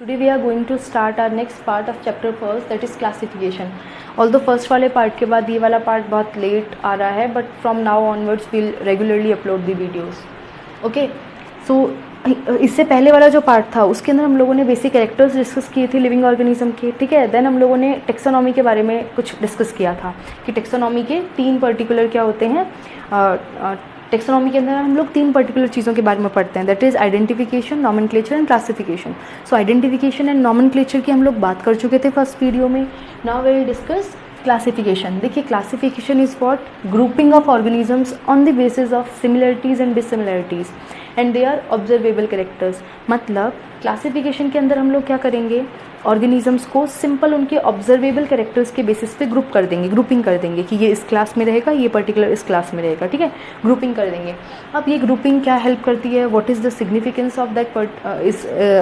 Today we are going to start our next part of chapter first, that is classification. Although first वाले part के बाद ये वाला part बहुत late आ रहा है, but from now onwards we'll regularly upload the videos. Okay, so इससे पहले वाला जो पार्ट था उसके अंदर हम लोगों ने बेसिक कैरेक्टर्स डिस्कस किए थे लिविंग ऑर्गेनिज्म के, ठीक है. देन हम लोगों ने टेक्सोनॉमी के बारे में कुछ डिस्कस किया था कि टेक्सोनॉमी के 3 पर्टिकुलर क्या होते हैं. टेक्सोनॉमी के अंदर हम लोग 3 पर्टिकुलर चीज़ों के बारे में पढ़ते हैं, that is identification, nomenclature and classification. So identification and nomenclature की हम लोग बात कर चुके थे फर्स्ट वीडियो में. Now we will discuss classification. देखिए, classification is what? Grouping of organisms on the basis of similarities and dissimilarities and they are observable characters. मतलब क्लासिफिकेशन के अंदर हम लोग क्या करेंगे, ऑर्गेनिजम्स को सिंपल उनके ऑब्जर्वेबल कैरेक्टर्स के बेसिस पे ग्रुप कर देंगे, ग्रुपिंग कर देंगे कि ये इस क्लास में रहेगा, ये पर्टिकुलर इस क्लास में रहेगा, ठीक है. ग्रुपिंग कर देंगे. अब ये ग्रुपिंग क्या हेल्प करती है, what is the significance of that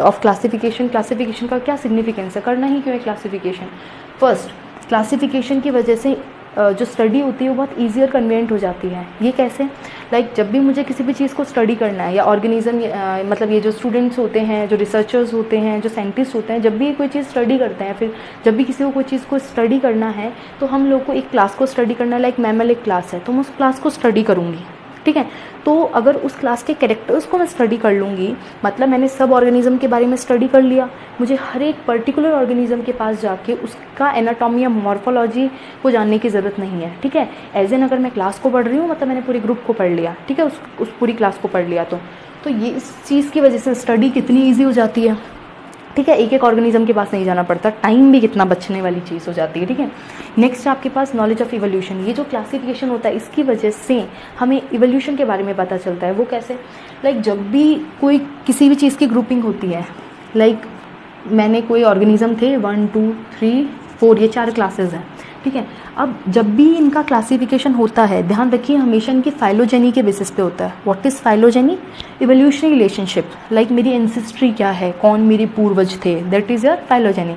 of classification. Classification का क्या सिग्निफिकेंस है, करना ही क्यों है क्लासिफिकेशन. फर्स्ट, क्लासिफिकेशन की वजह से जो स्टडी होती है वो बहुत ईजियर कन्वीनियंट हो जाती है. ये कैसे? लाइक जब भी मुझे किसी भी चीज़ को स्टडी करना है या ऑर्गेनिज्म मतलब ये जो स्टूडेंट्स होते हैं, जो रिसर्चर्स होते हैं, जो साइंटिस्ट होते हैं, जब भी कोई चीज़ स्टडी करते हैं, फिर जब भी किसी को कोई चीज़ को स्टडी करना है तो हम लोग को एक क्लास को स्टडी करना है. लाइक मैमल एक क्लास है तो मैं उस क्लास को स्टडी करूँगी, ठीक है. तो अगर उस क्लास के कैरेक्टर्स को मैं स्टडी कर लूँगी, मतलब मैंने सब ऑर्गेनिज्म के बारे में स्टडी कर लिया. मुझे हर एक पर्टिकुलर ऑर्गेनिज्म के पास जाके उसका एनाटॉमी या मॉर्फोलॉजी को जानने की ज़रूरत नहीं है, ठीक है. एज एन अगर मैं क्लास को पढ़ रही हूँ मतलब मैंने पूरे ग्रुप को पढ़ लिया, ठीक है, उस पूरी क्लास को पढ़ लिया. तो ये इस चीज़ की वजह से स्टडी कितनी ईजी हो जाती है, ठीक है. एक एक ऑर्गेनिज्म के पास नहीं जाना पड़ता, टाइम भी कितना बचने वाली चीज़ हो जाती है, ठीक है. नेक्स्ट आपके पास नॉलेज ऑफ इवोल्यूशन. ये जो क्लासिफिकेशन होता है इसकी वजह से हमें इवोल्यूशन के बारे में पता चलता है. वो कैसे? लाइक जब भी कोई किसी भी चीज़ की ग्रुपिंग होती है, लाइक मैंने कोई ऑर्गेनिज्म थे 1 2 3 4 ये 4 क्लासेस हैं, ठीक है. अब जब भी इनका क्लासिफिकेशन होता है, ध्यान रखिए हमेशा इनकी फाइलोजेनी के बेसिस पे होता है. What is phylogeny? Evolutionary relationship. Like मेरी एंसेस्ट्री क्या है, कौन मेरे पूर्वज थे, दैट इज़ योर फाइलोजेनी.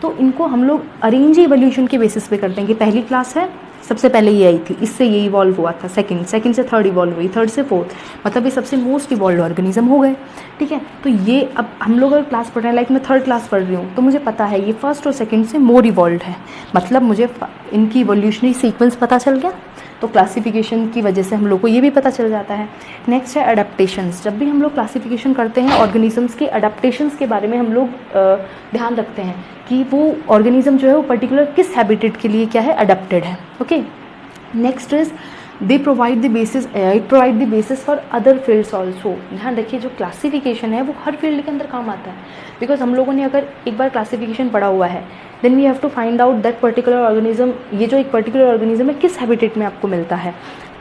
तो इनको हम लोग अरेंज इवोल्यूशन के बेसिस पे करते हैं कि पहली क्लास है, सबसे पहले ये आई थी, इससे ये इवॉल्व हुआ था, सेकंड से थर्ड इवॉल्व हुई, थर्ड से फोर्थ, मतलब ये सबसे मोस्ट इवॉल्व ऑर्गेनिज्म हो गए, ठीक है. तो ये अब हम लोग अगर क्लास पढ़ रहे हैं, लाइक मैं थर्ड क्लास पढ़ रही हूँ तो मुझे पता है ये फर्स्ट और सेकंड से मोर इवॉल्व है, मतलब मुझे इनकी इवोल्यूशनरी सीक्वेंस पता चल गया. तो क्लासिफिकेशन की वजह से हम लोग को ये भी पता चल जाता है. नेक्स्ट है अडेप्टेशंस. जब भी हम लोग क्लासिफिकेशन करते हैं ऑर्गेनिजम्स के अडेप्टेशंस के बारे में हम लोग ध्यान रखते हैं कि वो ऑर्गेनिज्म जो है वो पर्टिकुलर किस हैबिटेट के लिए क्या है, अडेप्टेड है. Okay. Next is it provide the basis for other fields also. ध्यान रखिए जो क्लासिफिकेशन है वो हर फील्ड के अंदर काम आता है. बिकॉज हम लोगों ने अगर एक बार क्लासिफिकेशन पढ़ा हुआ है, then we have to find out that particular organism, ये जो एक पर्टिकुलर ऑर्गेनिज्म है किस हैबिटेट में आपको मिलता है.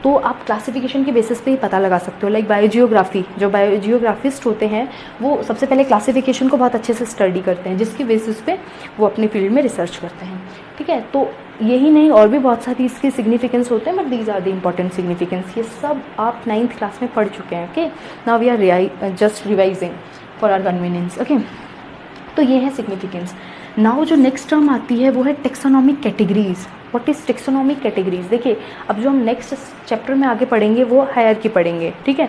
तो आप क्लासिफिकेशन के बेसिस पे ही पता लगा सकते हो. लाइक बायोजियोग्राफी, जो बायोजियोग्राफिस्ट होते हैं वो सबसे पहले क्लासिफिकेशन को बहुत अच्छे से स्टडी करते हैं, जिसकी बेसिस पे वो अपने फील्ड में रिसर्च करते हैं, ठीक है. तो यही नहीं और भी बहुत सारी इसके सिग्निफिकेंस होते हैं, but these are the important significance. ये सब आप 9th क्लास में पढ़ चुके हैं. Okay. Now we are just revising for our convenience. Okay. तो ये है सिग्निफिकेंस. नाउ जो नेक्स्ट टर्म आती है वो है taxonomic categories. What is taxonomic categories? देखिए, अब जो हम नेक्स्ट चैप्टर में आगे पढ़ेंगे वो हायरार्की पढ़ेंगे, ठीक है.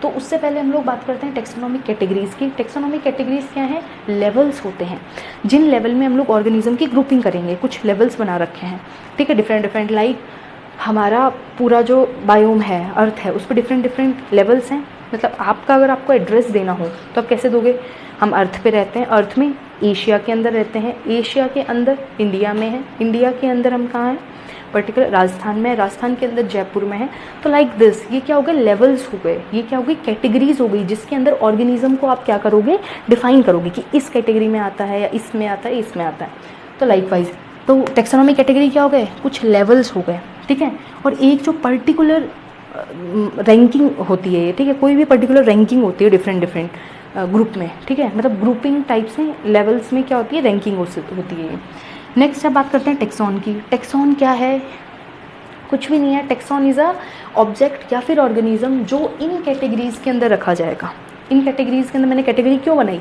तो उससे पहले हम लोग बात करते हैं टेक्सोनॉमिक कैटेगरीज की. टेक्सोनॉमिक कैटेगरीज क्या हैं? लेवल्स होते हैं, जिन लेवल में हम लोग ऑर्गेनिज्म की ग्रुपिंग करेंगे. कुछ लेवल्स बना रखे हैं, ठीक है, डिफरेंट. लाइक हमारा पूरा जो बायोम है, अर्थ है, उस पर डिफरेंट लेवल्स हैं. मतलब आपका अगर आपको एड्रेस देना हो तो आप कैसे दोगे? हम अर्थ पे रहते हैं, अर्थ में एशिया के अंदर रहते हैं, एशिया के अंदर इंडिया में है, इंडिया के अंदर हम कहाँ हैं, पर्टिकुलर राजस्थान में, राजस्थान के अंदर जयपुर में है. तो लाइक दिस, ये क्या हो गए? लेवल्स हो गए. ये क्या हो गई? कैटेगरीज हो गई, जिसके अंदर ऑर्गेनिज्म को आप क्या करोगे? डिफाइन करोगे कि इस कैटेगरी में आता है या इसमें आता है, इसमें आता है. तो लाइकवाइज तो टेक्सोनॉमिक कैटेगरी क्या हो गए? कुछ लेवल्स हो गए, ठीक है. और एक जो पर्टिकुलर रैंकिंग होती है, ठीक है, कोई भी पर्टिकुलर रैंकिंग होती है डिफरेंट ग्रुप में, ठीक है. मतलब ग्रुपिंग टाइप से लेवल्स में क्या होती है? रैंकिंग होती है. नेक्स्ट अब बात करते हैं टेक्सॉन की. टेक्सॉन क्या है? कुछ भी नहीं है. टेक्सॉन इज़ अ ऑब्जेक्ट या फिर ऑर्गेनिज्म जो इन कैटेगरीज के अंदर रखा जाएगा. इन कैटेगरीज के अंदर मैंने कैटेगरी क्यों बनाई?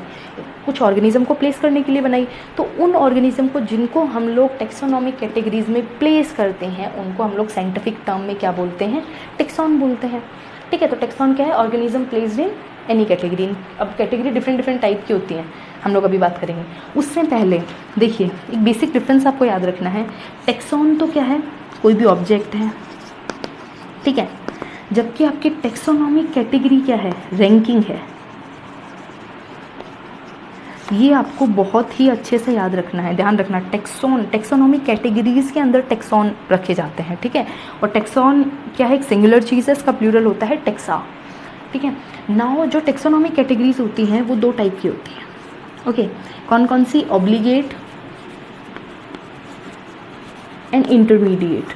कुछ ऑर्गेनिज्म को प्लेस करने के लिए बनाई. तो उन ऑर्गेनिज्म को जिनको हम लोग टेक्सोनॉमिक कैटेगरीज में प्लेस करते हैं उनको हम लोग साइंटिफिक टर्म में क्या बोलते हैं? टेक्सॉन बोलते हैं, ठीक है. तो टेक्सॉन क्या है? Organism placed in any category. अब कैटेगरी डिफरेंट टाइप की होती हैं. हम लोग अभी बात करेंगे। उससे पहले देखिए एक बेसिक डिफरेंस आपको याद रखना है। टेक्सॉन तो क्या है, कोई भी ऑब्जेक्ट है, ठीक है, जबकि आपकी टेक्सोनॉमिक कैटेगरी क्या है, रैंकिंग है। ये आपको बहुत ही अच्छे से याद रखना है, ध्यान रखना। टेक्सोनॉमिक कैटेगरीज के अंदर टेक्सॉन रखे जाते हैं, ठीक है। और टेक्सॉन क्या है, एक सिंगुलर चीज़ है, इसका प्लूरल होता है टेक्सा, ठीक है। नाउ जो टेक्सोनॉमिक कैटेगरीज होती हैं वो दो टाइप की होती हैं, ओके। कौन कौन सी, ऑब्लिगेट एंड इंटरमीडिएट।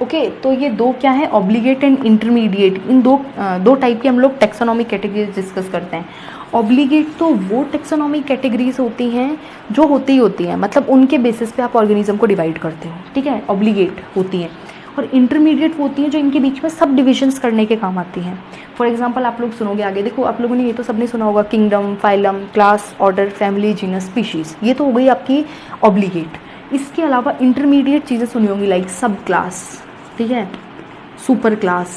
ओके तो ये दो क्या है, ऑब्लिगेट एंड इंटरमीडिएट। इन दो टाइप की हम लोग टेक्सोनॉमिक कैटेगरीज डिस्कस करते हैं। ऑब्लिगेट तो वो टेक्सोनॉमिक कैटेगरीज होती हैं जो होती हैं, मतलब उनके बेसिस पे आप ऑर्गेनिज्म को डिवाइड करते हो, ठीक है, ऑब्लिगेट होती हैं। और इंटरमीडिएट होती हैं जो इनके बीच में सब डिविजन्स करने के काम आती हैं। फॉर एग्जांपल आप लोग सुनोगे आगे, देखो आप लोगों ने ये तो सबने सुना होगा, kingdom, phylum, class, order, family, genus, species, ये तो हो गई आपकी ऑब्लिगेट। इसके अलावा इंटरमीडिएट चीज़ें सुनी होंगी, लाइक सब क्लास, ठीक है, सुपर क्लास,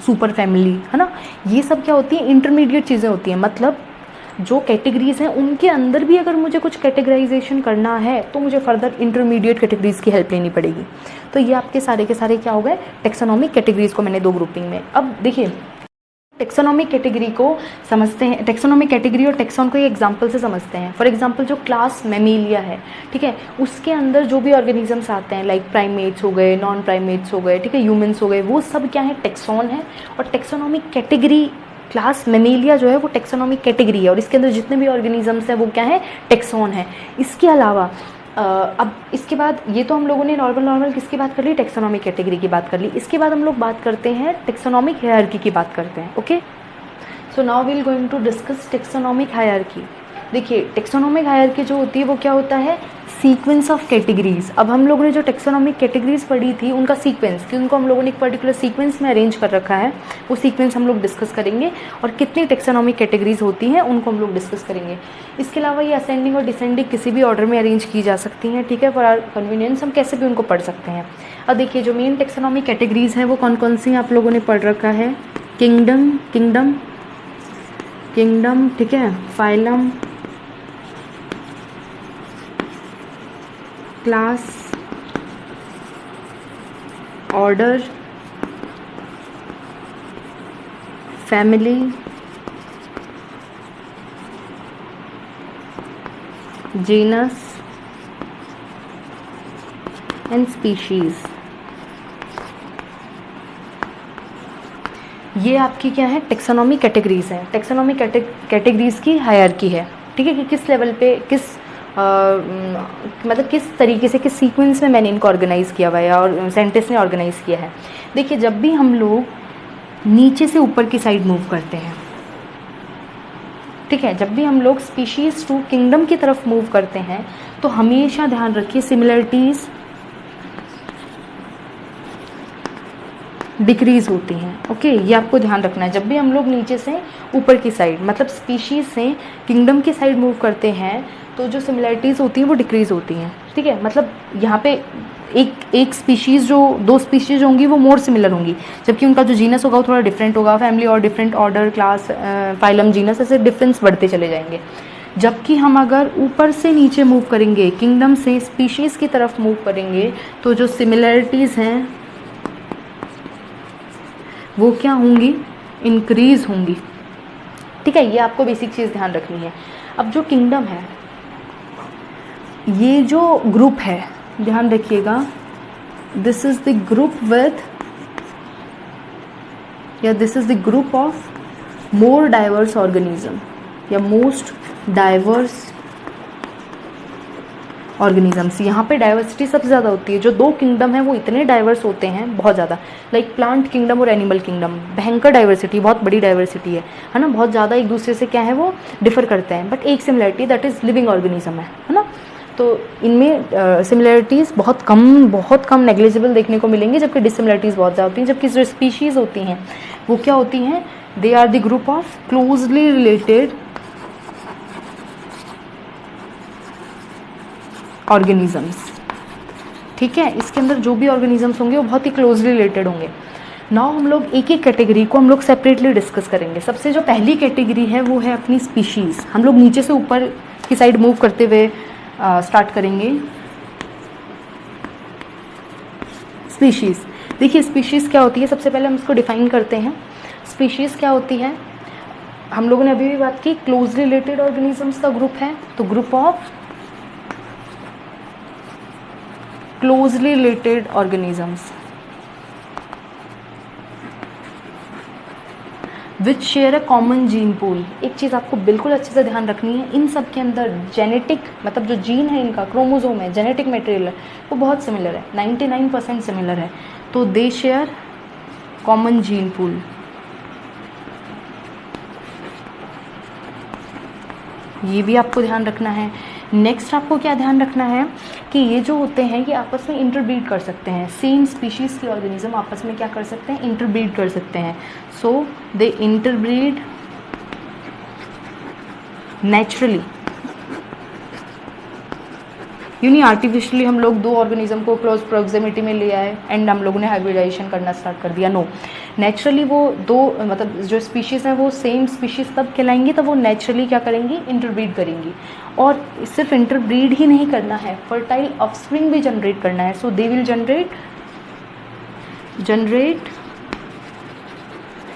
सुपर फैमिली, है ना। ये सब क्या होती है, इंटरमीडिएट चीज़ें होती हैं। मतलब जो कैटेगरीज हैं उनके अंदर भी अगर मुझे कुछ कैटेगराइजेशन करना है तो मुझे फर्दर इंटरमीडिएट कैटेगरीज की हेल्प लेनी पड़ेगी। तो ये आपके सारे के सारे क्या हो गए, टेक्सोनॉमिक कैटेगरीज को मैंने दो ग्रुपिंग में। अब देखिए टेक्सोनॉमिक कैटेगरी को समझते हैं, टेक्सोनॉमिक कैटेगरी और टेक्सॉन को एक एग्जांपल से समझते हैं। फॉर एग्जांपल जो क्लास मैमेलिया है, ठीक है, उसके अंदर जो भी ऑर्गेनिजम्स आते हैं, लाइक प्राइमेट्स हो गए, नॉन प्राइमेट्स हो गए, ठीक है, ह्यूमंस हो गए, वो सब क्या है, टेक्सॉन है। और टेक्सोनॉमिक कैटेगरी क्लास मैमेलिया जो है वो टेक्सोनॉमिक कैटेगरी है, और इसके अंदर जितने भी ऑर्गेनिजम्स हैं वो क्या है, टेक्सॉन है। इसके अलावा अब इसके बाद ये तो हम लोगों ने नॉर्मल किसकी बात कर ली, टेक्सोनॉमिक कैटेगरी की बात कर ली। इसके बाद हम लोग बात करते हैं टेक्सोनॉमिक हायरार्की की बात करते हैं, okay. So now we will going to discuss taxonomic hierarchy. देखिए टेक्सोनॉमिक हायरार्की जो होती है वो क्या होता है, सीक्वेंस ऑफ कैटेगरीज। अब हम लोगों ने जो टेक्सोनॉमिक कैटेगरीज पढ़ी थी उनका सीक्वेंस, कि उनको हम लोगों ने एक पर्टिकुलर सीक्वेंस में अरेंज कर रखा है, वो सीक्वेंस हम लोग डिस्कस करेंगे। और कितनी टेक्सोनॉमिक कैटेगरीज होती हैं उनको हम लोग डिस्कस करेंगे। इसके अलावा ये असेंडिंग और डिसेंडिंग किसी भी ऑर्डर में अरेंज की जा सकती हैं, ठीक है, फॉर आवर कन्वीनियंस हम कैसे भी उनको पढ़ सकते हैं। अब देखिए जो मेन टेक्सोनॉमिक कैटेगरीज हैं वो कौन कौन सी आप लोगों ने पढ़ रखा है, किंगडम, ठीक है, phylum, class, order, family, genus and species. ये आपकी क्या है, टेक्सोनॉमिक कैटेगरीज हैं। टेक्सोनॉमिक कैटेगरीज की हायरार्की है, ठीक है, कि किस लेवल पे, मतलब किस तरीके से, किस सीक्वेंस में मैंने इनको ऑर्गेनाइज किया हुआ है और साइंटिस्ट ने ऑर्गेनाइज किया है। देखिए जब भी हम लोग नीचे से ऊपर की साइड मूव करते हैं, ठीक है, जब भी हम लोग स्पीशीज टू किंगडम की तरफ मूव करते हैं तो हमेशा ध्यान रखिए सिमिलरिटीज डिक्रीज होती हैं, ओके, ये आपको ध्यान रखना है। जब भी हम लोग नीचे से ऊपर की साइड, मतलब स्पीशीज से किंगडम की साइड मूव करते हैं तो जो सिमिलरिटीज़ होती हैं वो डिक्रीज होती हैं, ठीक है। मतलब यहाँ पे एक स्पीशीज़, जो दो स्पीशीज़ होंगी वो मोर सिमिलर होंगी, जबकि उनका जो जीनस होगा वो थोड़ा डिफरेंट होगा, फैमिली और different, order, class, phylum, genus, ऐसे डिफरेंस बढ़ते चले जाएंगे। जबकि हम अगर ऊपर से नीचे मूव करेंगे, किंगडम से स्पीशीज़ की तरफ मूव करेंगे, तो जो सिमिलरिटीज़ हैं वो क्या होंगी, इंक्रीज होंगी, ठीक है। ये आपको बेसिक चीज़ ध्यान रखनी है। अब जो किंगडम है, ये जो ग्रुप है, ध्यान रखिएगा, this is the group with, या this is the group of more diverse organism या मोस्ट डाइवर्स ऑर्गेनिजम्स। यहाँ पे डाइवर्सिटी सबसे ज़्यादा होती है। जो दो किंगडम है वो इतने डाइवर्स होते हैं, बहुत ज़्यादा, लाइक प्लांट किंगडम और एनिमल किंगडम, भयंकर डाइवर्सिटी, बहुत बड़ी डाइवर्सिटी है ना, बहुत ज़्यादा एक दूसरे से क्या है वो डिफर करते हैं, बट एक similarity, that is living organism है ना। तो इनमें सिमिलरिटीज़ बहुत कम नेग्लिजिबल देखने को मिलेंगी, जबकि डिसिमिलरिटीज़ बहुत ज़्यादा होती हैं। जबकि जो स्पीशीज़ होती हैं वो क्या होती हैं, they are the group of closely related organisms, ठीक है। इसके अंदर जो भी ऑर्गेनिजम्स होंगे वो बहुत ही क्लोजली रिलेटेड होंगे। नाउ हम लोग एक एक कैटेगरी को हम लोग सेपरेटली डिस्कस करेंगे। सबसे जो पहली कैटेगरी है वो है अपनी स्पीशीज़। हम लोग नीचे से ऊपर की साइड मूव करते हुए स्टार्ट करेंगे। स्पीशीज़, देखिए स्पीशीज़ क्या होती है, सबसे पहले हम इसको डिफाइन करते हैं। स्पीशीज़ क्या होती है, हम लोगों ने अभी भी बात की, क्लोजली रिलेटेड ऑर्गेनिजम्स का ग्रुप है, तो group of closely related organisms which share a common gene pool. एक चीज़ आपको बिल्कुल अच्छे से ध्यान रखनी है, इन सब के अंदर जेनेटिक मतलब जो जीन है इनका, क्रोमोसोम है, जेनेटिक मटेरियल है, वो बहुत सिमिलर है, 99% सिमिलर है। तो दे शेयर कॉमन जीन पूल। ये भी आपको ध्यान रखना है। नेक्स्ट आपको क्या ध्यान रखना है कि ये जो होते हैं ये आपस में इंटरब्रीड कर सकते हैं। सेम स्पीशीज़ के ऑर्गेनिज्म आपस में क्या कर सकते हैं, इंटरब्रीड कर सकते हैं। सो दे इंटरब्रीड नेचुरली, यूनी आर्टिफिशियली हम लोग दो ऑर्गेनिज्म को क्लोज प्रोक्सिमिटी में ले आए एंड हम लोगों ने हाइब्रिडाइजेशन करना स्टार्ट कर दिया। नो, नेचुरली वो दो मतलब जो स्पीशीज़ हैं वो सेम स्पीशीज़ तब कहलाएंगी तब वो नेचुरली क्या करेंगी, इंटरब्रीड करेंगी। और सिर्फ इंटरब्रीड ही नहीं करना है, फर्टाइल ऑफस्प्रिंग भी जनरेट करना है। So they will generate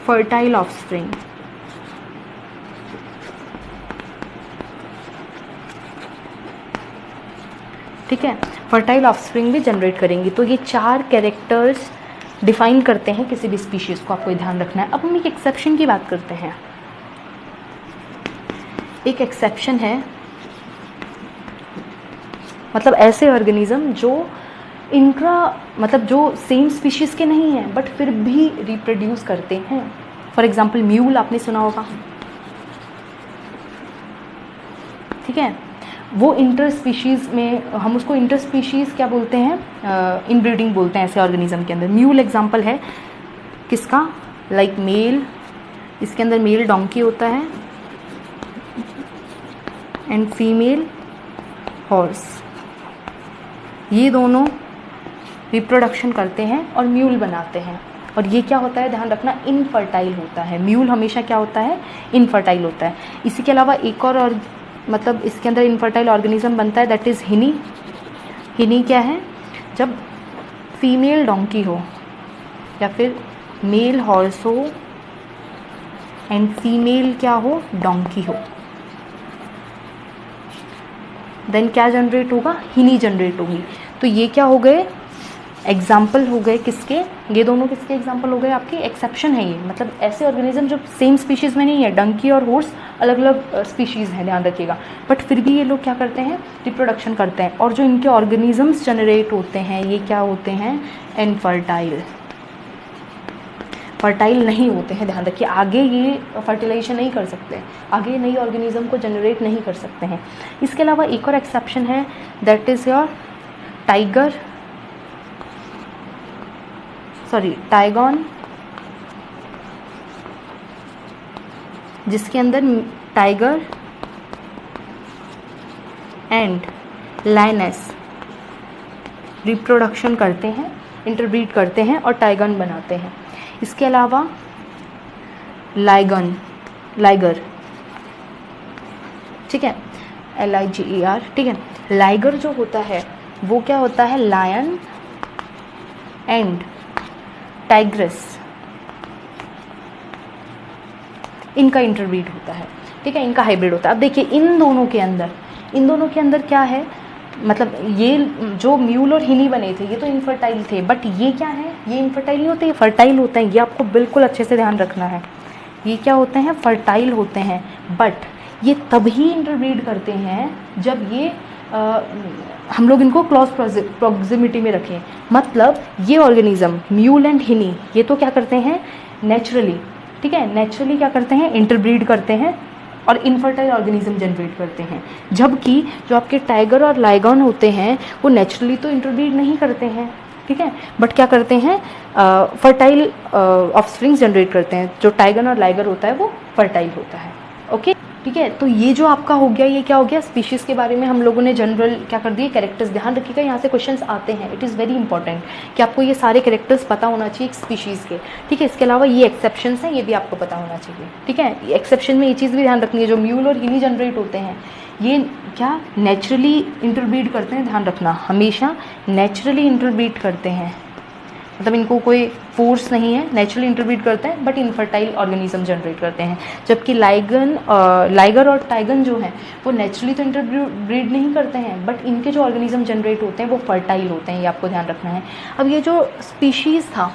fertile offspring. ठीक है, फर्टाइल ऑफस्प्रिंग भी जनरेट करेंगी। तो ये 4 कैरेक्टर्स डिफाइन करते हैं किसी भी स्पीशीज़ को, आपको ध्यान रखना है। अब हम एक एक्सेप्शन की बात करते हैं। एक एक्सेप्शन है मतलब ऐसे ऑर्गेनिज्म जो इनका मतलब जो सेम स्पीशीज़ के नहीं हैं बट फिर भी रिप्रोड्यूस करते हैं। फॉर एग्जांपल म्यूल आपने सुना होगा, ठीक है, वो इंटर स्पीशीज़ में, हम उसको इंटर स्पीशीज़ क्या बोलते हैं, इनब्रीडिंग बोलते हैं ऐसे ऑर्गेनिज्म के अंदर। म्यूल एग्जांपल है किसका, लाइक मेल, इसके अंदर मेल डोंकी होता है एंड फीमेल हॉर्स, ये दोनों रिप्रोडक्शन करते हैं और म्यूल बनाते हैं। और ये क्या होता है, ध्यान रखना, इनफर्टाइल होता है। म्यूल हमेशा क्या होता है, इनफर्टाइल होता है। इसी के अलावा एक और मतलब इसके अंदर इनफर्टाइल ऑर्गेनिज्म बनता है, दैट इज़ हिनी। हिनी क्या है, जब फीमेल डोंकी हो या फिर मेल हॉर्स हो एंड फीमेल क्या हो, डोंकी हो, देन क्या जनरेट होगा, हिनी जनरेट होगी। तो ये क्या हो गए, एग्जाम्पल हो गए किसके, ये दोनों किसके एग्जाम्पल हो गए, आपके एक्सेप्शन है ये। मतलब ऐसे ऑर्गेनिज्म जो सेम स्पीशीज़ में नहीं है, डंकी और हॉर्स अलग अलग स्पीशीज़ हैं, ध्यान रखिएगा, बट फिर भी ये लोग क्या करते हैं, रिप्रोडक्शन करते हैं। और जो इनके ऑर्गेनिजम्स जनरेट होते हैं ये क्या होते हैं, इनफर्टाइल, फर्टाइल नहीं होते हैं, ध्यान रखिए। आगे ये फर्टिलाइजेशन नहीं कर सकते, आगे नई ऑर्गेनिज्म को जनरेट नहीं कर सकते हैं। इसके अलावा एक और एक्सेप्शन है, दैट इज़ योर टाइगॉन, जिसके अंदर टाइगर एंड लायनेस रिप्रोडक्शन करते हैं, इंटरब्रीड करते हैं और टाइगन बनाते हैं। इसके अलावा लाइगर, ठीक है, LIGER, ठीक है। लाइगर जो होता है वो क्या होता है, लायन एंड टाइग्रेस, इनका इंटरब्रीड होता है, ठीक है, इनका हाइब्रिड होता है। अब देखिए इन दोनों के अंदर क्या है, मतलब ये जो म्यूल और हिनी बने थे ये तो इनफर्टाइल थे, बट ये क्या है, ये इनफर्टाइल नहीं होते, ये फर्टाइल होते हैं। ये आपको बिल्कुल अच्छे से ध्यान रखना है। ये क्या होते हैं, फर्टाइल होते हैं, बट ये तभी इंटरब्रीड करते हैं जब ये हम लोग इनको क्लोज प्रॉक्सिमिटी में रखें। मतलब ये ऑर्गेनिज्म म्यूल एंड हिनी ये तो क्या करते हैं, नेचुरली, ठीक है, नेचुरली क्या करते हैं, इंटरब्रीड करते हैं और इनफर्टाइल ऑर्गेनिज्म जनरेट करते हैं। जबकि जो आपके टाइगर और लाइगॉन होते हैं वो नेचुरली तो इंटरब्रीड नहीं करते हैं, ठीक है, बट क्या करते हैं, फर्टाइल ऑफस्प्रिंग्स जनरेट करते हैं। जो टाइगर और लाइगर होता है वो फर्टाइल होता है। ओके, ठीक है। तो ये जो आपका हो गया, ये क्या हो गया, स्पीशीज़ के बारे में हम लोगों ने जनरल क्या कर दिए, कैरेक्टर्स। ध्यान रखिएगा यहाँ से क्वेश्चंस आते हैं, इट इज़ वेरी इंपॉर्टेंट कि आपको ये सारे कैरेक्टर्स पता होना चाहिए एक स्पीशीज़ के, ठीक है। इसके अलावा ये एक्सेप्शंस हैं, ये भी आपको पता होना चाहिए, ठीक है। एक्सेप्शन में ये चीज़ भी ध्यान रखनी है, जो म्यूल और यूनी जनरेट होते हैं ये क्या नेचुरली इंटरब्रीड करते हैं, ध्यान रखना, हमेशा नेचुरली इंटरब्रीड करते हैं, मतलब इनको कोई फोर्स नहीं है, नेचुरली इंटरब्रीड करते हैं, बट इनफर्टाइल ऑर्गेनिज्म जनरेट करते हैं। जबकि लाइगर और टाइगन जो हैं वो नेचुरली तो इंटरब्रीड नहीं करते हैं, बट इनके जो ऑर्गेनिज्म जनरेट होते हैं वो फर्टाइल होते हैं, ये आपको ध्यान रखना है। अब ये जो स्पीशीज़ था,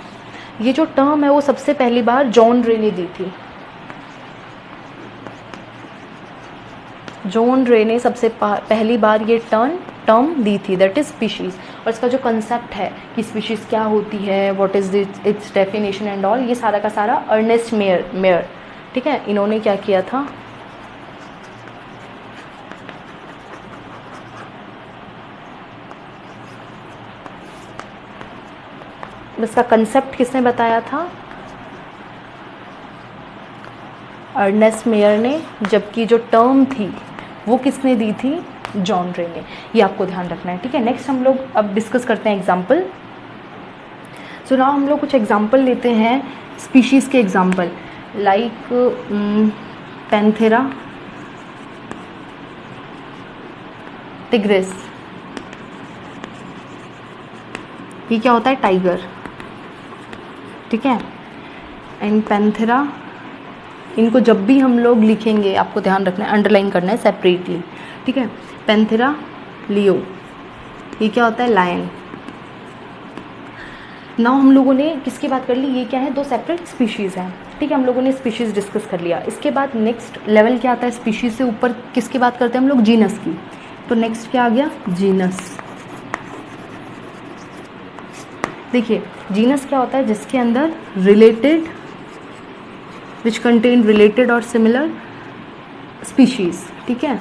ये जो टर्म है वो सबसे पहली बार जॉन रे ने दी थी। जॉन रे ने सबसे पहली बार ये टर्म दी थी, दैट इज़ स्पीशीज़। और इसका जो कंसेप्ट है कि स्पीशीज़ क्या होती है, what is it's definition and all, ये सारा का सारा अर्नेस्ट मेयर, ठीक है, इन्होंने क्या किया था, इसका कंसेप्ट किसने बताया था, अर्नेस्ट मेयर ने। जबकि जो टर्म थी वो किसने दी थी, जॉन रे ने। ये आपको ध्यान रखना है, ठीक है। नेक्स्ट हम लोग अब डिस्कस करते हैं एग्जाम्पल। सो नाउ हम लोग कुछ एग्जाम्पल लेते हैं स्पीशीज़ के एग्जाम्पल, लाइक पैंथेरा, टिग्रिस, ये क्या होता है, टाइगर, ठीक है। एंड पैंथेरा, इनको जब भी हम लोग लिखेंगे आपको ध्यान रखना है, अंडरलाइन करना है सेपरेटली, ठीक है। पैंथेरा लियो, ये क्या होता है, लायन। नाउ हम लोगों ने किसकी बात कर ली, ये क्या है, दो सेपरेट स्पीशीज़ हैं, ठीक है। हम लोगों ने स्पीशीज़ डिस्कस कर लिया। इसके बाद नेक्स्ट लेवल क्या आता है, स्पीशीज़ से ऊपर किसकी बात करते हैं हम लोग, जीनस की। तो नेक्स्ट क्या आ गया, जीनस। देखिए जीनस क्या होता है, जिसके अंदर रिलेटेड, विच कंटेन रिलेटेड और सिमिलर स्पीशीज़, ठीक है,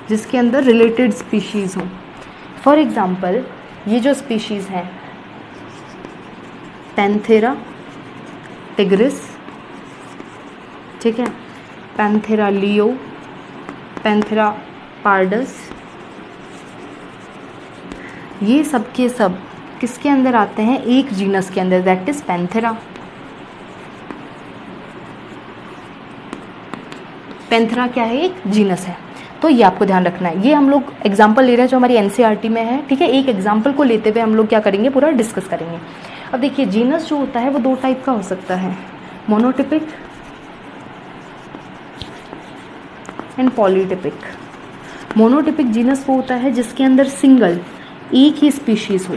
जिसके अंदर रिलेटेड स्पीशीज़ हों। फॉर एग्जांपल ये जो स्पीशीज़ हैं, पैंथेरा, टिग्रिस, ठीक है, पैंथेरा लियो, पैंथेरा पार्डस, ये सब के सब किसके अंदर आते हैं, एक जीनस के अंदर, दैट इज़ पैंथेरा। पैंथेरा क्या है, एक जीनस है। तो ये आपको ध्यान रखना है। ये हम लोग एग्जाम्पल ले रहे हैं जो हमारी एनसीईआरटी में है, ठीक है। एक एग्जाम्पल को लेते हुए हम लोग क्या करेंगे, पूरा डिस्कस करेंगे। अब देखिए जीनस जो होता है वो दो टाइप का हो सकता है, monotypic and polytypic. Monotypic genus वो होता है जिसके अंदर सिंगल, एक ही स्पीशीज़ हो,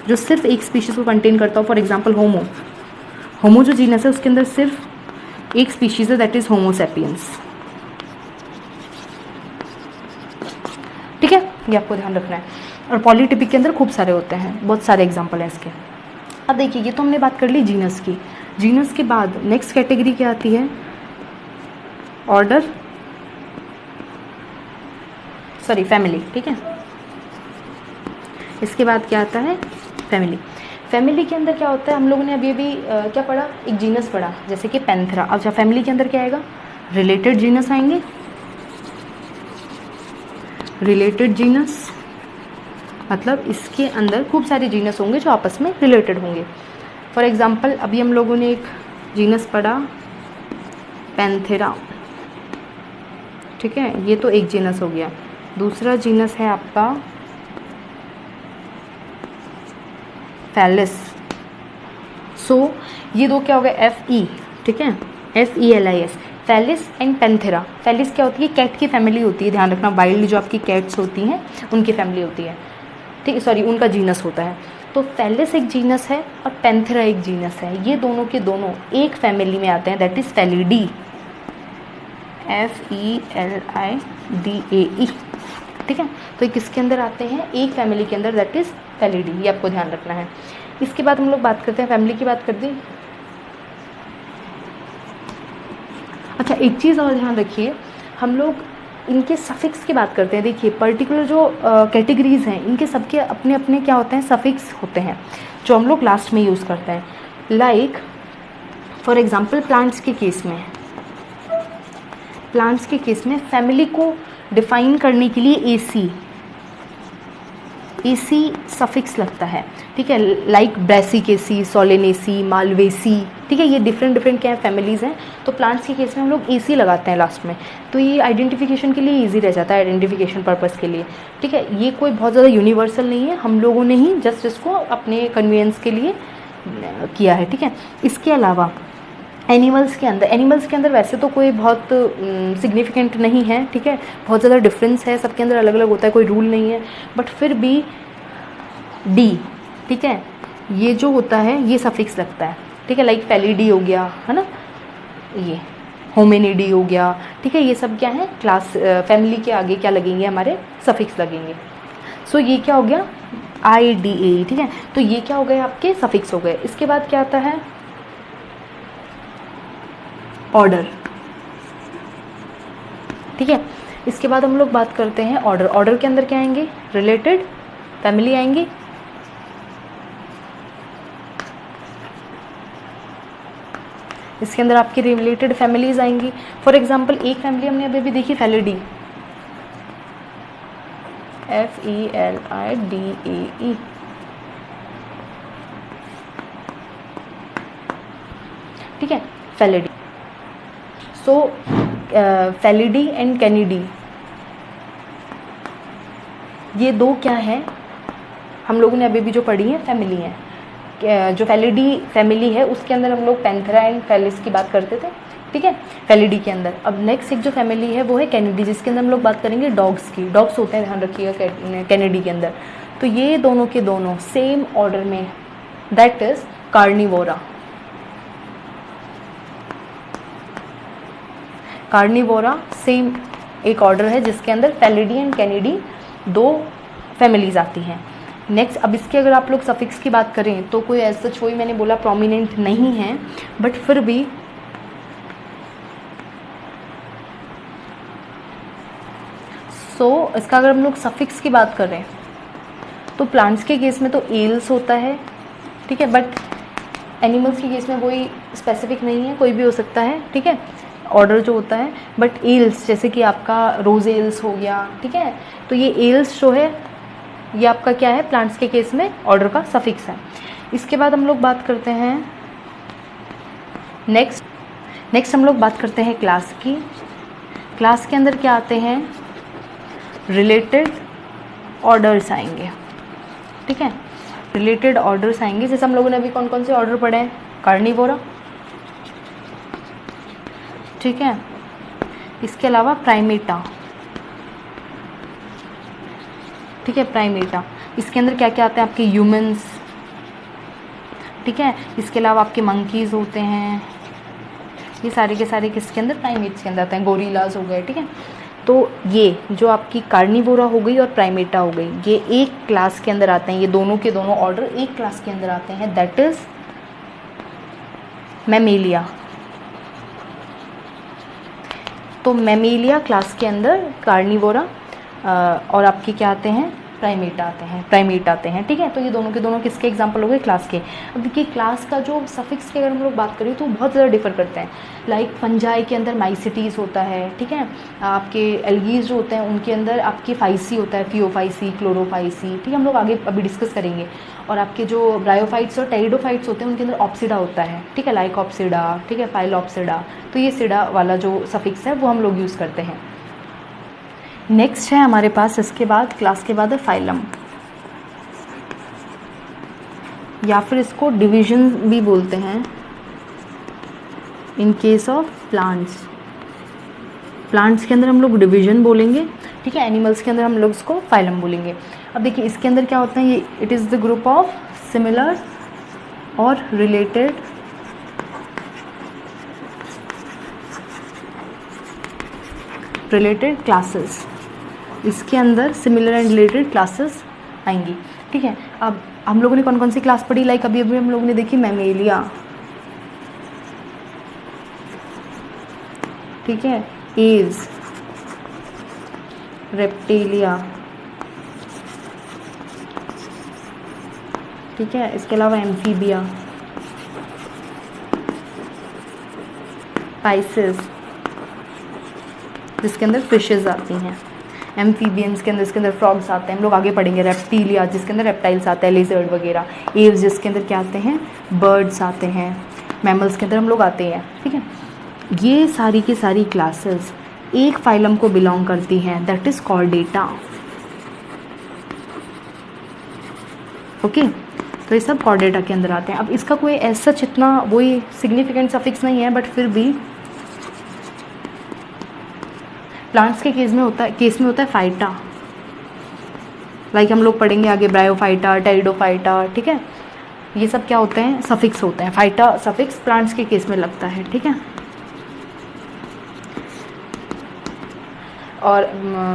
जो सिर्फ एक स्पीशीज़ को कंटेन करता हो। फॉर एग्जाम्पल होमो जो जीनस है उसके अंदर सिर्फ एक स्पीशीज़ है, दैट इज़ होमो सैपियंस, ठीक है। ये आपको ध्यान रखना है। और पॉलीटिपिक के अंदर खूब सारे होते हैं, बहुत सारे एग्जाम्पल हैं इसके। अब देखिए ये तो हमने बात कर ली जीनस की। जीनस के बाद नेक्स्ट कैटेगरी क्या आती है, ऑर्डर, सॉरी फैमिली, ठीक है। इसके बाद क्या आता है, फैमिली। फैमिली के अंदर क्या होता है, हम लोगों ने अभी क्या पढ़ा, एक जीनस पढ़ा जैसे कि पैंथेरा। अब जब फैमिली के अंदर क्या आएगा, रिलेटेड जीनस आएंगे, रिलेटेड जीनस मतलब इसके अंदर खूब सारे जीनस होंगे जो आपस में रिलेटेड होंगे। फॉर एग्जांपल अभी हम लोगों ने एक जीनस पढ़ा पैंथेरा, ठीक है, ये तो एक जीनस हो गया। दूसरा जीनस है आपका फैलिस। सो ये दो क्या हो गए, FE, ठीक है, FELIS, Felis and Panthera. Felis क्या होती है, कैट की फैमिली होती है, ध्यान रखना, वाइल्ड जो आपकी कैट्स होती हैं उनकी फैमिली होती है, ठीक है, सॉरी उनका जीनस होता है। तो फैलिस एक जीनस है और पैंथेरा एक जीनस है, ये दोनों के दोनों एक फैमिली में आते हैं, दैट इज़ फैलिडी, FELIDAE, ठीक है। तो ये किसके अंदर आते हैं, एक फैमिली के अंदर, दैट इज़ फैलिडी, ये आपको ध्यान रखना है। इसके बाद हम लोग बात करते हैं, फैमिली की बात कर दी। अच्छा एक चीज़ और ध्यान रखिए, हम लोग इनके सफिक्स की बात करते हैं। देखिए पर्टिकुलर जो कैटेगरीज़ हैं इनके सबके अपने अपने क्या होते हैं, सफिक्स होते हैं जो हम लोग लास्ट में यूज़ करते हैं। लाइक फॉर एग्जांपल प्लांट्स के केस में प्लांट्स के केस में फैमिली को डिफाइन करने के लिए एसी सफिक्स लगता है, ठीक है, लाइक ब्रेसिकेसी, सोलेनेसी, मालवेसी, ठीक है, ये डिफरेंट क्या है फैमिलीज़ हैं। तो प्लांट्स के केस में हम लोग एसी लगाते हैं लास्ट में, तो ये आइडेंटिफिकेशन के लिए इजी रह जाता है, आइडेंटिफिकेशन पर्पज़ के लिए, ठीक है। ये कोई बहुत ज़्यादा यूनिवर्सल नहीं है, हम लोगों ने ही जस्ट इसको अपने कन्वीनियंस के लिए किया है, ठीक है। इसके अलावा एनिमल्स के अंदर वैसे तो कोई बहुत सिग्निफिकेंट नहीं है, ठीक है, बहुत ज़्यादा डिफरेंस है, सबके अंदर अलग अलग होता है, कोई रूल नहीं है, बट फिर भी डी, ठीक है, ये जो होता है ये सफिक्स लगता है, ठीक है, लाइक फेलिडी हो गया, है ना, ये होमिनिडी हो गया, ठीक है, ये सब क्या है क्लास फैमिली के आगे क्या लगेंगे, हमारे सफिक्स लगेंगे। सो ये क्या हो गया IDA, ठीक है, तो ये क्या हो गए आपके सफिक्स हो गए। इसके बाद क्या आता है ऑर्डर, ठीक है। इसके बाद हम लोग बात करते हैं ऑर्डर के अंदर क्या आएंगे, रिलेटेड फैमिली आएंगी, इसके अंदर आपकी रिलेटेड फैमिलीज आएंगी। फॉर एग्जांपल एक फैमिली हमने अभी भी देखी फेलिडी, FELIDAE, ठीक है, Felidae. So Felidae and Canidae, ये दो क्या है हम लोगों ने अभी भी जो पढ़ी है फैमिली है। जो फेलिडी फैमिली है उसके अंदर हम लोग पैंथेरा एंड फेलिस की बात करते थे, ठीक है, फेलिडी के अंदर। अब नेक्स्ट एक जो फैमिली है वो है कैनिडी, जिसके अंदर हम लोग बात करेंगे डॉग्स की। डॉग्स होते हैं, ध्यान रखिएगा, कैनिडी के अंदर। तो ये दोनों के दोनों सेम ऑर्डर में, that is Carnivora. Carnivora same एक ऑर्डर है जिसके अंदर फेलिडी एंड कैनिडी दो फैमिलीज आती हैं। नेक्स्ट, अब इसके अगर आप लोग सफिक्स की बात करें तो कोई ऐसा कोई मैंने बोला प्रोमिनेंट नहीं है, बट फिर भी इसका अगर हम लोग सफिक्स की बात करें तो प्लांट्स के केस में तो एल्स होता है, ठीक है, बट एनिमल्स के केस में कोई स्पेसिफिक नहीं है, कोई भी हो सकता है, ठीक है, ऑर्डर जो होता है। बट एल्स जैसे कि आपका रोज एल्स हो गया, ठीक है, तो ये एल्स जो है ये आपका क्या है प्लांट्स के केस में ऑर्डर का सफिक्स है। इसके बाद हम लोग बात करते हैं नेक्स्ट हम लोग बात करते हैं क्लास की। क्लास के अंदर क्या आते हैं, रिलेटेड ऑर्डर्स आएंगे, ठीक है, रिलेटेड ऑर्डर्स आएंगे। जैसे हम लोगों ने अभी कौन कौन से ऑर्डर पढ़े हैं, कार्निवोरा, ठीक है, इसके अलावा प्राइमेटा, ठीक है, प्राइमेटा। इसके अंदर क्या क्या आते हैं आपके ह्यूमंस, ठीक है, इसके अलावा आपके मंकीज़ होते हैं, ये सारे के सारे किसके अंदर, प्राइमेट्स के अंदर आते हैं, गोरिलाज हो गए, ठीक है। तो ये जो आपकी कार्निवोरा हो गई और प्राइमेटा हो गई, ये एक क्लास के अंदर आते हैं, ये दोनों के दोनों ऑर्डर एक क्लास के अंदर आते हैं, दैट इज मैमेलिया। तो मैमेलिया क्लास के अंदर कार्निवोरा और आपके क्या आते हैं, प्राइमेट आते हैं, ठीक है। तो ये दोनों के दोनों किसके एग्जांपल हो गए, क्लास के। अब देखिए क्लास का जो सफिक्स की अगर हम लोग बात करें तो बहुत ज़्यादा डिफर करते हैं। लाइक फंजाई के अंदर माइसिटीज होता है, ठीक है, आपके एल्गीज जो होते हैं उनके अंदर आपके फाइसी होता है, फियोफाइसी, क्लोरोफाइसी, ठीक है, हम लोग आगे अभी डिस्कस करेंगे। और आपके जो ब्रायोफाइट्स और टेरिडोफाइट्स होते हैं उनके अंदर ऑप्सिडा होता है, ठीक है, लाइकऑप्सिडा, ठीक है, फाइलोप्सिडा। तो ये सिडा वाला जो सफिक्स है वो हम लोग यूज़ करते हैं। नेक्स्ट है हमारे पास, इसके बाद क्लास के बाद है फाइलम, या फिर इसको डिवीजन भी बोलते हैं इन केस ऑफ प्लांट्स के अंदर हम लोग डिवीजन बोलेंगे, ठीक है, एनिमल्स के अंदर हम लोग इसको फाइलम बोलेंगे। अब देखिए इसके अंदर क्या होता है, ये it is the group of similar और रिलेटेड क्लासेस। इसके अंदर सिमिलर एंड रिलेटेड क्लासेस आएंगी, ठीक है। अब हम लोगों ने कौन कौन सी क्लास पढ़ी, लाइक अभी हम लोगों ने देखी मैमेलिया, ठीक है, एव्स, रेप्टिलिया, ठीक है, इसके अलावा एम्फीबिया, पाइसेस, जिसके अंदर फिशेस आती हैं, एम्फीबियंस के अंदर, इसके अंदर फ्रॉग्स आते हैं, हम लोग आगे पढ़ेंगे, रेप्टीलिया जिसके अंदर रेप्टाइल्स आते हैं, लिजर्ड वगैरह, एव्स जिसके अंदर क्या आते हैं, बर्ड्स आते हैं, मैमल्स के अंदर हम लोग आते हैं, ठीक है। ये सारी की सारी क्लासेस एक फाइलम को बिलोंग करती हैं, दैट इज कॉर्डेटा, ओके। तो ये सब कॉर्डेटा के अंदर आते हैं। अब इसका कोई ऐसा इतना वही सिग्निफिकेंट सफिक्स नहीं है, बट फिर भी प्लांट्स के केस में होता है फाइटा, लाइक हम लोग पढ़ेंगे आगे ब्रायोफाइटा, टेरिडोफाइटा, ठीक है। ये सब क्या होते हैं, सफिक्स होते हैं। फाइटा सफिक्स प्लांट्स के केस में लगता है, ठीक है। और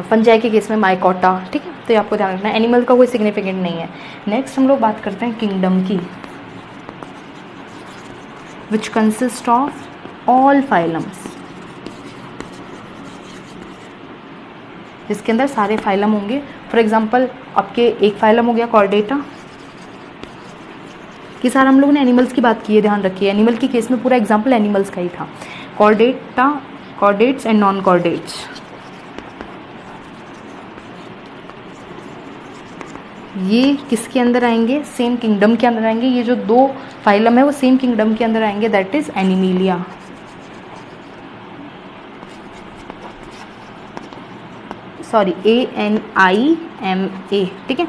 फंजाई के केस में माइकोटा, ठीक है। तो ये आपको ध्यान रखना है, एनिमल का कोई सिग्निफिकेंट नहीं है। नेक्स्ट हम लोग बात करते हैं किंगडम की, which consist of all phylums, जिसके अंदर सारे फाइलम होंगे। फॉर एग्जांपल आपके एक फाइलम हो गया कॉर्डेटा, कि सारा हम लोगों ने एनिमल्स की बात की है, ध्यान रखिए। एनिमल के केस में पूरा एग्जांपल एनिमल्स का ही था। Chordata, chordates and non chordates, ये किसके अंदर आएंगे, सेम किंगडम के अंदर आएंगे। ये जो दो फाइलम है वो सेम किंगडम के अंदर आएंगे, that is Animalia. Sorry, ANIMA, ठीक है,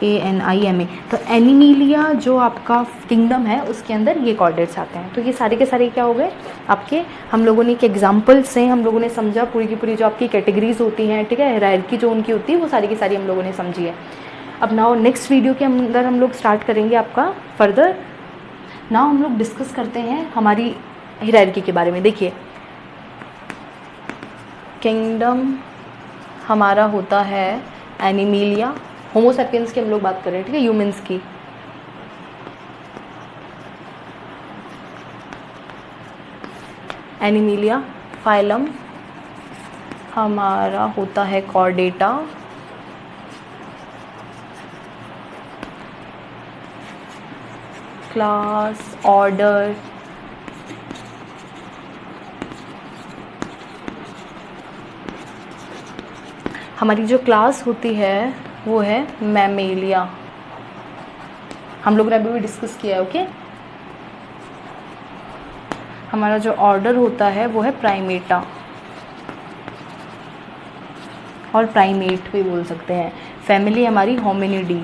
ANIMA। तो एनिमिलिया जो आपका किंगडम है उसके अंदर ये कॉर्डेट्स आते हैं। तो ये सारे के सारे क्या हो गए आपके, हम लोगों ने एक एग्जाम्पल से हम लोगों ने समझा पूरी की पूरी जो आपकी कैटेगरीज होती हैं, ठीक है, हायरार्की जो उनकी होती है वो सारी की सारी हम लोगों ने समझी है। अब नाउ नेक्स्ट वीडियो के अंदर हम लोग स्टार्ट करेंगे आपका फर्दर। नाउ हम लोग डिस्कस करते हैं हमारी हायरार्की के बारे में। देखिए, किंगडम हमारा होता है एनिमिलिया, होमो सैपियंस की हम लोग बात कर रहे हैं, ठीक है, ह्यूमंस की। एनिमिलिया फाइलम हमारा होता है कॉर्डेटा, क्लास, ऑर्डर, हमारी जो क्लास होती है वो है मैमेलिया, हम लोग ने अभी भी डिस्कस किया है, ओके। हमारा जो ऑर्डर होता है वो है प्राइमेटा, और प्राइमेट भी बोल सकते हैं। फैमिली हमारी होमिनिडी,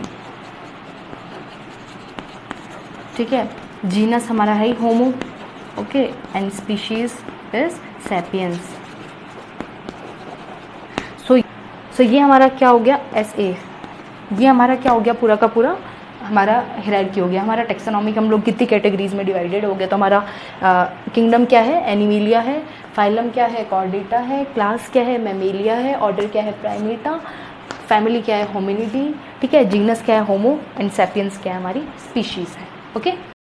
ठीक है। जीनस हमारा है Homo, okay, and species is sapiens. So ये हमारा क्या हो गया, SA। ये हमारा क्या हो गया, पूरा का पूरा हमारा हायरार्की हो गया, हमारा टेक्सोनॉमिक हम लोग कितनी कैटेगरीज में डिवाइडेड हो गया। तो हमारा किंगडम क्या है, एनिमिलिया है, फाइलम क्या है, कॉर्डेटा है, क्लास क्या है, मैमेलिया है, ऑर्डर क्या है, प्राइमेटा, फैमिली क्या है, होमिनिडी, ठीक है, जीनस क्या है, होमो, एंड सैपियंस क्या है, हमारी स्पीशीज़ है, ओके।